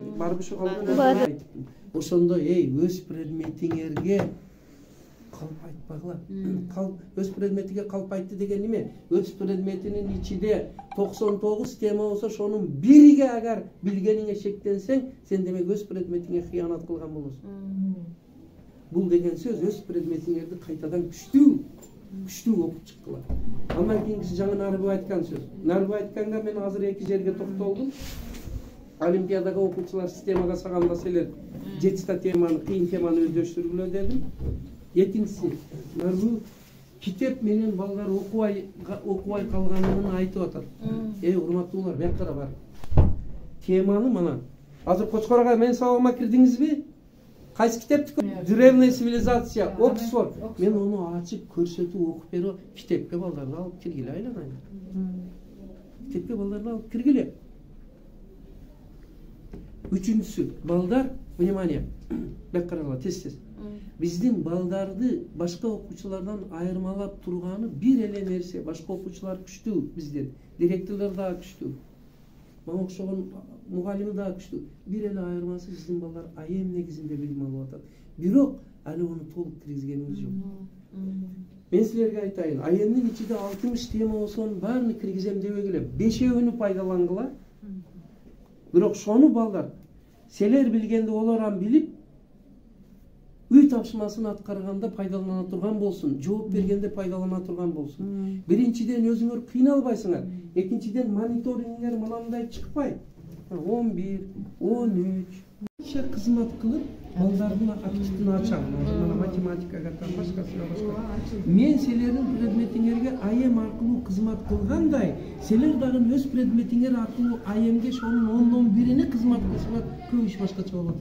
Барып ушу калган. Ошондо өз предметиңерге калп айтпагыла. Өз предметиге калп айтты деген неме? Өз предметинин ичинде 99 тема болсо, ошонун бириге агар билгениңе шектенсең, сен демек өз предметиңе кыянат кылган болосуң. Бул деген сөз өз предметиңерди кайтадан күчтүү окуп чыккыла. Андан кийинкиси жаңы Нарбу айткан сөз. Нарбу айтканга мен азыр эки жерге токтолдум. Олимпиадага окуучулар системага сагамдаса эле 7 теманы, кыйын теманы өздөштүргүлө дедим. Экинчиси, Нарбу китеп менен балдар окубай калганын айтып атат. Урматтуулар, бияка бар. Теманы мына. Азыр Кочкорго мен сабагыма кирдиңизби? Кайсы китепти? Древняя цивилизация, Оксфорд. Мен ону ачып көрсөтүп окуп берип, китепке балдарды алып киргиле айланайын. Китепке балдарды алып киргиле. Үчүнчүсү, балдар, внимание, бек карагыла, тез. Биздин балдарды башка окуучулардан айырмалап турганы бир эле нерсе. Башка окуучулар күчтүү бизден, директорлор дагы күчтүү. Мага окшогон мугалими дагы күчтүү. Бир эле айырмасы биздин балдар АЭМ негизинде билим алып атат. Бирок али ону толук киргизгенибиз жок. Мен силерге айтайын, АЭМдин ичинде 60 тема болсо баарын киргизем дебегиле. 5-өөнү пайдалангыла. Бирок шону балдар селер билгенде олар билип, үй тапшырмасын аткарганда пайдалана турган болсун, жооп бергенде пайдалана турган болсун. Биринчиден өзүңөр кыйналбайсыңар. Экинчиден мониторингиңер мынандай чыкпай. 11, 13 кызмат кылып, балдардын активин ачам. Мына математикага башка. Мен силердин предметиңерге АЭМ аркылуу кызмат кылгандай, силер дагы өз предметиңер аркылуу АЭМге шонун 10-11-ни кызмат кылсаңар, көп иш башкача болот.